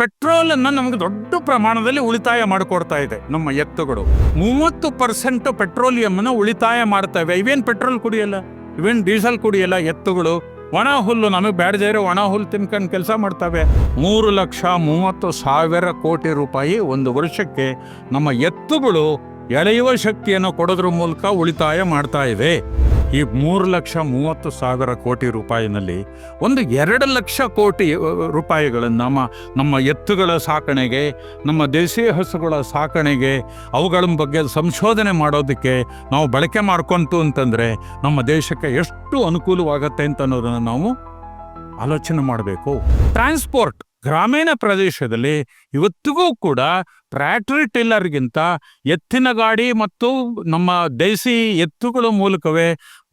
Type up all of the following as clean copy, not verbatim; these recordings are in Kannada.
ಪೆಟ್ರೋಲ್ ಅನ್ನ ನಮಗೆ ದೊಡ್ಡ ಪ್ರಮಾಣದಲ್ಲಿ ಉಳಿತಾಯ ಮಾಡಿಕೊಡ್ತಾ ಇದೆ ನಮ್ಮ ಎತ್ತುಗಳು. 30% ಪೆಟ್ರೋಲಿಯಂ ಅನ್ನ ಉಳಿತಾಯ ಮಾಡ್ತವೆ. ಇವೇನ್ ಪೆಟ್ರೋಲ್ ಕುಡಿಯಲ್ಲ, ಇವೇನ್ ಡೀಸೆಲ್ ಕುಡಿಯಲ್ಲ. ಎತ್ತುಗಳು ಒಣ ಹುಲ್ಲು, ನಮಗೆ ಬೇಡದೇ ಇರೋ ಒಣ ಹುಲ್ಲು ತಿನ್ಕೊಂಡು ಕೆಲಸ ಮಾಡ್ತವೆ. 3,30,000 ಕೋಟಿ ರೂಪಾಯಿ ಒಂದು ವರ್ಷಕ್ಕೆ ನಮ್ಮ ಎತ್ತುಗಳು ಎಳೆಯುವ ಶಕ್ತಿಯನ್ನು ಕೊಡೋದ್ರ ಮೂಲಕ ಉಳಿತಾಯ ಮಾಡ್ತಾ ಇದೆ. ಈ 3,30,000 ಕೋಟಿ ರೂಪಾಯಿನಲ್ಲಿ ಒಂದು 2,00,000 ಕೋಟಿ ರೂಪಾಯಿಗಳನ್ನು ನಮ್ಮ ಎತ್ತುಗಳ ಸಾಕಣೆಗೆ, ನಮ್ಮ ದೇಶೀಯ ಹಸುಗಳ ಸಾಕಣೆಗೆ, ಅವುಗಳ ಬಗ್ಗೆ ಸಂಶೋಧನೆ ಮಾಡೋದಕ್ಕೆ ನಾವು ಬಳಕೆ ಮಾಡ್ಕೊಂತು ಅಂತಂದರೆ ನಮ್ಮ ದೇಶಕ್ಕೆ ಎಷ್ಟು ಅನುಕೂಲವಾಗತ್ತೆ ಅಂತ ಅನ್ನೋದನ್ನು ನಾವು ಆಲೋಚನೆ ಮಾಡಬೇಕು. ಟ್ರಾನ್ಸ್ಪೋರ್ಟ್ ಗ್ರಾಮೀಣ ಪ್ರದೇಶದಲ್ಲಿ ಇವತ್ತಿಗೂ ಕೂಡ ಟ್ರ್ಯಾಕ್ಟರ್ ಟಿಲ್ಲರ್ಗಿಂತ ಎತ್ತಿನ ಗಾಡಿ ಮತ್ತು ನಮ್ಮ ದೇಸಿ ಎತ್ತುಗಳ ಮೂಲಕವೇ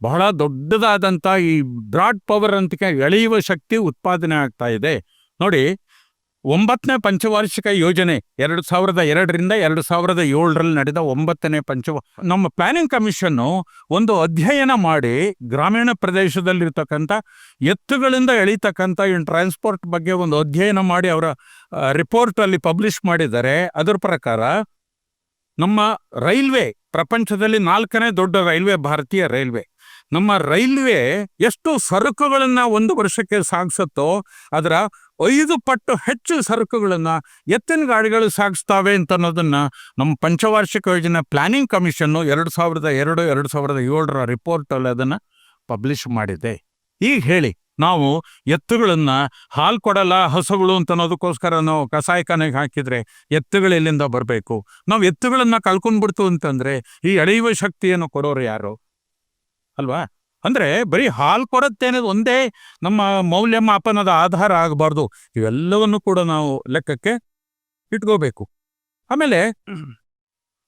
ಬಹಳ ದೊಡ್ಡದಾದಂಥ ಈ ಬ್ರಾಡ್ ಪವರ್ ಅಂತ ಎಳೆಯುವ ಶಕ್ತಿ ಉತ್ಪಾದನೆ ಆಗ್ತಾ ಇದೆ. ನೋಡಿ, 9ನೇ ಪಂಚವಾರ್ಷಿಕ ಯೋಜನೆ 2002ರಿಂದ 2007 ನಡೆದ 9ನೇ ನಮ್ಮ ಪ್ಲಾನಿಂಗ್ ಕಮಿಷನ್ನು ಒಂದು ಅಧ್ಯಯನ ಮಾಡಿ ಗ್ರಾಮೀಣ ಪ್ರದೇಶದಲ್ಲಿರ್ತಕ್ಕಂಥ ಎತ್ತುಗಳಿಂದ ಎಳೀತಕ್ಕಂಥ ಟ್ರಾನ್ಸ್ಪೋರ್ಟ್ ಬಗ್ಗೆ ಒಂದು ಅಧ್ಯಯನ ಮಾಡಿ ಅವರ ರಿಪೋರ್ಟಲ್ಲಿ ಪಬ್ಲಿಷ್ ಮಾಡಿದ್ದಾರೆ. ಅದರ ಪ್ರಕಾರ ನಮ್ಮ ರೈಲ್ವೆ ಪ್ರಪಂಚದಲ್ಲಿ 4ನೇ ದೊಡ್ಡ ರೈಲ್ವೆ ಭಾರತೀಯ ರೈಲ್ವೆ. ನಮ್ಮ ರೈಲ್ವೆ ಎಷ್ಟು ಸರಕುಗಳನ್ನು ಒಂದು ವರ್ಷಕ್ಕೆ ಸಾಗಿಸುತ್ತೋ ಅದರ 5 ಪಟ್ಟು ಹೆಚ್ಚು ಸರಕುಗಳನ್ನು ಎತ್ತಿನ ಗಾಡಿಗಳು ಸಾಗಿಸ್ತಾವೆ ಅಂತ ಅನ್ನೋದನ್ನು ನಮ್ಮ ಪಂಚವಾರ್ಷಿಕ ಯೋಜನೆ ಪ್ಲಾನಿಂಗ್ ಕಮಿಷನ್ನು 2002-2007 ರಿಪೋರ್ಟಲ್ಲಿ ಅದನ್ನು ಪಬ್ಲಿಷ್ ಮಾಡಿದೆ. ಈಗ ಹೇಳಿ, ನಾವು ಎತ್ತುಗಳನ್ನು ಹಾಲು ಕೊಡಲ್ಲ ಹಸುಗಳು ಅಂತ ಅನ್ನೋದಕ್ಕೋಸ್ಕರ ನಾವು ಕಸಾಯಿಖಾನೆಗೆ ಹಾಕಿದರೆ ಎತ್ತುಗಳು ಎಲ್ಲಿಂದ ಬರಬೇಕು? ನಾವು ಎತ್ತುಗಳನ್ನು ಕಳ್ಕೊಂಡ್ಬಿಡ್ತು ಅಂತಂದರೆ ಈ ಎಳೆಯುವ ಶಕ್ತಿಯನ್ನು ಕೊಡೋರು ಯಾರು ಅಲ್ವಾ? ಅಂದರೆ ಬರೀ ಹಾಲು ಕೊಡುತ್ತೆ ಅನ್ನೋದು ಒಂದೇ ನಮ್ಮ ಮೌಲ್ಯಮಾಪನದ ಆಧಾರ ಆಗಬಾರ್ದು. ಇವೆಲ್ಲವನ್ನು ಕೂಡ ನಾವು ಲೆಕ್ಕಕ್ಕೆ ಇಟ್ಕೋಬೇಕು. ಆಮೇಲೆ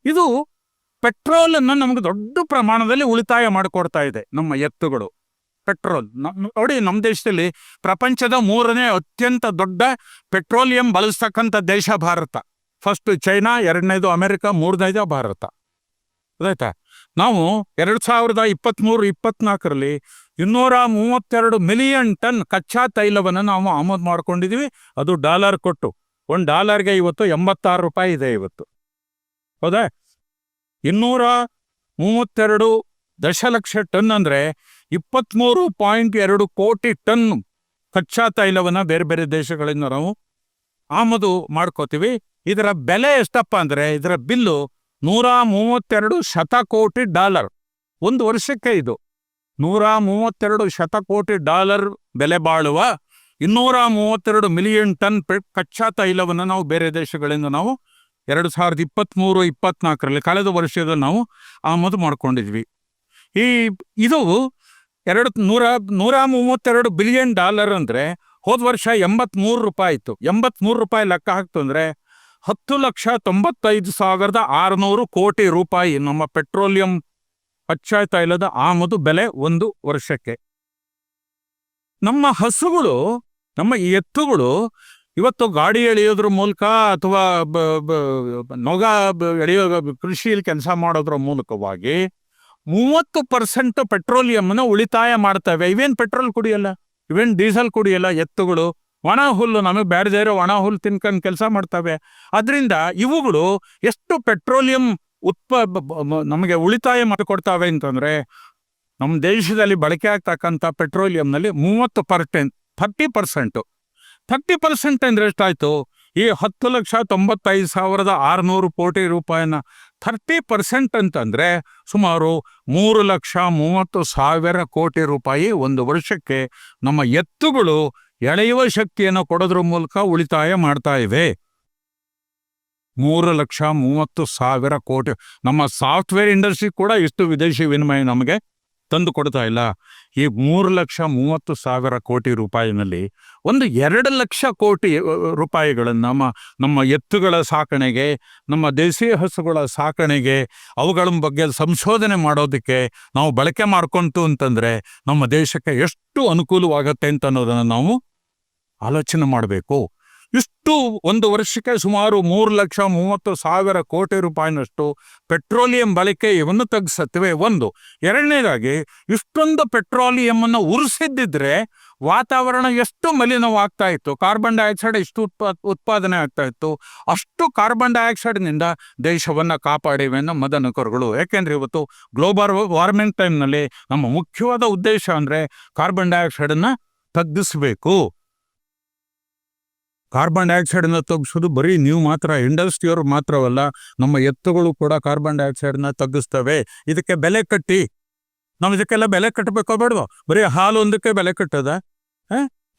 ಇದು ಪೆಟ್ರೋಲನ್ನು ನಮಗೆ ದೊಡ್ಡ ಪ್ರಮಾಣದಲ್ಲಿ ಉಳಿತಾಯ ಮಾಡಿಕೊಡ್ತಾ ಇದೆ ನಮ್ಮ ಎತ್ತುಗಳು. ಪೆಟ್ರೋಲ್ ನೋಡಿ, ನಮ್ಮ ದೇಶದಲ್ಲಿ ಪ್ರಪಂಚದ 3ನೇ ಅತ್ಯಂತ ದೊಡ್ಡ ಪೆಟ್ರೋಲಿಯಂ ಬಳಸ್ತಕ್ಕಂಥ ದೇಶ ಭಾರತ. ಫಸ್ಟ್ ಚೈನಾ, 2ನೇದು ಅಮೆರಿಕ, 3ನೇದು ಭಾರತ. ಗೊತ್ತಾಯ್ತಾ? ನಾವು 2023-24ರಲ್ಲಿ 232 ಮಿಲಿಯನ್ ಟನ್ ಕಚ್ಚಾ ತೈಲವನ್ನು ನಾವು ಆಮದು ಮಾಡ್ಕೊಂಡಿದ್ದೀವಿ. ಅದು ಡಾಲರ್ ಕೊಟ್ಟು. $1 ಇವತ್ತು 86 ರೂಪಾಯಿ ಇದೆ ಇವತ್ತು. ಹೌದಾ? 232 ದಶಲಕ್ಷ ಟನ್ ಅಂದರೆ 23.2 ಕೋಟಿ ಟನ್ ಕಚ್ಚಾ ತೈಲವನ್ನು ಬೇರೆ ಬೇರೆ ದೇಶಗಳಿಂದ ನಾವು ಆಮದು ಮಾಡ್ಕೋತೀವಿ. ಇದರ ಬೆಲೆ ಎಷ್ಟಪ್ಪ ಅಂದರೆ, ಇದರ ಬಿಲ್ಲು $132 ಶತಕೋಟಿ ಒಂದು ವರ್ಷಕ್ಕೆ. ಇದು $132 ಶತಕೋಟಿ ಬೆಲೆ ಬಾಳುವ 232 ಮಿಲಿಯನ್ ಟನ್ ಕಚ್ಚಾ ತೈಲವನ್ನು ನಾವು ಬೇರೆ ದೇಶಗಳಿಂದ ನಾವು 2023-24ರಲ್ಲಿ ಕಳೆದ ವರ್ಷದಲ್ಲಿ ನಾವು ಆಮದು ಮಾಡ್ಕೊಂಡಿದ್ವಿ. ಇದು $132 ಬಿಲಿಯನ್ ಅಂದರೆ ಹೋದ ವರ್ಷ 83 ರೂಪಾಯಿ ಇತ್ತು. 83 ರೂಪಾಯಿ ಲೆಕ್ಕ ಹಾಕ್ತು ಅಂದರೆ 10,95,600 ಕೋಟಿ ರೂಪಾಯಿ ನಮ್ಮ ಪೆಟ್ರೋಲಿಯಂ ಕಚ್ಚಾ ತೈಲದ ಆಮದು ಬೆಲೆ ಒಂದು ವರ್ಷಕ್ಕೆ. ನಮ್ಮ ಹಸುಗಳು, ನಮ್ಮ ಎತ್ತುಗಳು ಇವತ್ತು ಗಾಡಿ ಎಳೆಯೋದ್ರ ಮೂಲಕ ಅಥವಾ ನೊಗ ಎಳೆಯೋ ಕೃಷಿಯಲ್ಲಿ ಕೆಲಸ ಮಾಡೋದ್ರ ಮೂಲಕವಾಗಿ 30% ಪೆಟ್ರೋಲಿಯಂನ ಉಳಿತಾಯ ಮಾಡ್ತವೆ. ಇವೇನ್ ಪೆಟ್ರೋಲ್ ಕುಡಿಯಲ್ಲ, ಇವೇನ್ ಡೀಸೆಲ್ ಕುಡಿಯಲ್ಲ. ಎತ್ತುಗಳು ಒಣ ಹುಲ್ಲು, ನಮಗೆ ಬೇಡದೇ ಇರೋ ಒಣ ಹುಲ್ಲು ತಿನ್ಕೊಂಡು ಕೆಲಸ ಮಾಡ್ತವೆ. ಅದರಿಂದ ಇವುಗಳು ಎಷ್ಟು ಪೆಟ್ರೋಲಿಯಂ ನಮಗೆ ಉಳಿತಾಯ ಮಾಡಿಕೊಡ್ತವೆ ಅಂತಂದರೆ, ನಮ್ಮ ದೇಶದಲ್ಲಿ ಬಳಕೆ ಆಗ್ತಕ್ಕಂಥ ಪೆಟ್ರೋಲಿಯಂನಲ್ಲಿ 30% ಅಂದರೆ ಎಷ್ಟಾಯಿತು? ಈ 10,95,600 ಕೋಟಿ ರೂಪಾಯಿನ 30% ಅಂತಂದರೆ ಸುಮಾರು 3,30,000 ಕೋಟಿ ರೂಪಾಯಿ ಒಂದು ವರ್ಷಕ್ಕೆ ನಮ್ಮ ಎತ್ತುಗಳು ಎಳೆಯುವ ಶಕ್ತಿಯನ್ನು ಕೊಡೋದ್ರ ಮೂಲಕ ಉಳಿತಾಯ ಮಾಡ್ತಾ ಇವೆ. 3,30,000 ಕೋಟಿ. ನಮ್ಮ ಸಾಫ್ಟ್ವೇರ್ ಇಂಡಸ್ಟ್ರಿ ಕೂಡ ಇಷ್ಟು ವಿದೇಶಿ ವಿನಿಮಯ ನಮಗೆ ತಂದು ಕೊಡ್ತಾ ಇಲ್ಲ. ಈ 3,30,000 ಕೋಟಿ ರೂಪಾಯಿನಲ್ಲಿ ಒಂದು 2,00,000 ಕೋಟಿ ರೂಪಾಯಿಗಳನ್ನು ನಮ್ಮ ಎತ್ತುಗಳ ಸಾಕಣೆಗೆ, ನಮ್ಮ ದೇಶೀಯ ಹಸುಗಳ ಸಾಕಣೆಗೆ, ಅವುಗಳ ಬಗ್ಗೆ ಸಂಶೋಧನೆ ಮಾಡೋದಕ್ಕೆ ನಾವು ಬಳಕೆ ಮಾಡ್ಕೊಂತು ಅಂತಂದರೆ ನಮ್ಮ ದೇಶಕ್ಕೆ ಎಷ್ಟು ಅನುಕೂಲವಾಗತ್ತೆ ಅಂತ ಅನ್ನೋದನ್ನು ನಾವು ಆಲೋಚನೆ ಮಾಡಬೇಕು. ಇಷ್ಟು ಒಂದು ವರ್ಷಕ್ಕೆ ಸುಮಾರು 3,30,000 ಕೋಟಿ ರೂಪಾಯಿನಷ್ಟು ಪೆಟ್ರೋಲಿಯಂ ಬಳಕೆ ಇವನ್ನು ತಗ್ಗಿಸುತ್ತವೆ. ಒಂದು. ಎರಡನೇದಾಗಿ ಇಷ್ಟೊಂದು ಪೆಟ್ರೋಲಿಯಂ ಅನ್ನು ಉರಿಸಿದ್ದಿದ್ರೆ ವಾತಾವರಣ ಎಷ್ಟು ಮಲಿನವಾಗ್ತಾ ಇತ್ತು, ಕಾರ್ಬನ್ ಡೈಆಕ್ಸೈಡ್ ಎಷ್ಟು ಉತ್ಪಾದನೆ ಆಗ್ತಾ ಇತ್ತು. ಅಷ್ಟು ಕಾರ್ಬನ್ ಡೈಆಕ್ಸೈಡ್ನಿಂದ ದೇಶವನ್ನು ಕಾಪಾಡಿವೆ ನಮ್ಮ ದನಕರುಗಳು. ಯಾಕೆಂದ್ರೆ ಇವತ್ತು ಗ್ಲೋಬಲ್ ವಾರ್ಮಿಂಗ್ ಟೈಮ್ನಲ್ಲಿ ನಮ್ಮ ಮುಖ್ಯವಾದ ಉದ್ದೇಶ ಅಂದರೆ ಕಾರ್ಬನ್ ಡೈಆಕ್ಸೈಡನ್ನು ತಗ್ಗಿಸಬೇಕು. ಕಾರ್ಬನ್ ಡೈಆಕ್ಸೈಡನ್ನ ತಗ್ಗಿಸೋದು ಬರೀ ನೀವು ಮಾತ್ರ, ಇಂಡಸ್ಟ್ರಿಯವರು ಮಾತ್ರವಲ್ಲ, ನಮ್ಮ ಎತ್ತುಗಳು ಕೂಡ ಕಾರ್ಬನ್ ಡೈಆಕ್ಸೈಡನ್ನ ತಗ್ಗಿಸ್ತವೆ. ಇದಕ್ಕೆ ಬೆಲೆ ಕಟ್ಟಿ, ನಾವು ಇದಕ್ಕೆಲ್ಲ ಬೆಲೆ ಕಟ್ಟಬೇಕೋ ಬೇಡವೋ? ಬರೀ ಹಾಲು ಒಂದಕ್ಕೆ ಬೆಲೆ ಕಟ್ಟದ?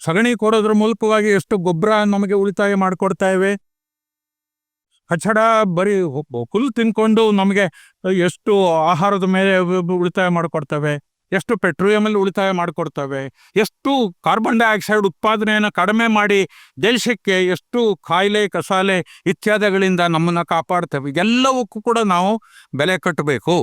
ಸಗಣಿ ಕೊಡೋದ್ರ ಮೂಲಕವಾಗಿ ಎಷ್ಟು ಗೊಬ್ಬರ ನಮಗೆ ಉಳಿತಾಯ ಮಾಡಿಕೊಡ್ತಾ ಇವೆ. ಕಚಡ ಬರೀ ಹುಲ್ಲು ತಿನ್ಕೊಂಡು ನಮಗೆ ಎಷ್ಟು ಆಹಾರದ ಮೇಲೆ ಉಳಿತಾಯ ಮಾಡಿಕೊಡ್ತವೆ, ಎಷ್ಟು ಪೆಟ್ರೋಲಿಯಮಲ್ಲಿ ಉಳಿತಾಯ ಮಾಡಿಕೊಡ್ತವೆ, ಎಷ್ಟು ಕಾರ್ಬನ್ ಡೈಆಕ್ಸೈಡ್ ಉತ್ಪಾದನೆಯನ್ನು ಕಡಿಮೆ ಮಾಡಿ ದೇಶಕ್ಕೆ ಎಷ್ಟು ಕಾಯಿಲೆ ಕಸಾಲೆ ಇತ್ಯಾದಿಗಳಿಂದ ನಮ್ಮನ್ನು ಕಾಪಾಡ್ತವೆ. ಎಲ್ಲವಕ್ಕೂ ಕೂಡ ನಾವು ಬೆಲೆ ಕಟ್ಟಬೇಕು.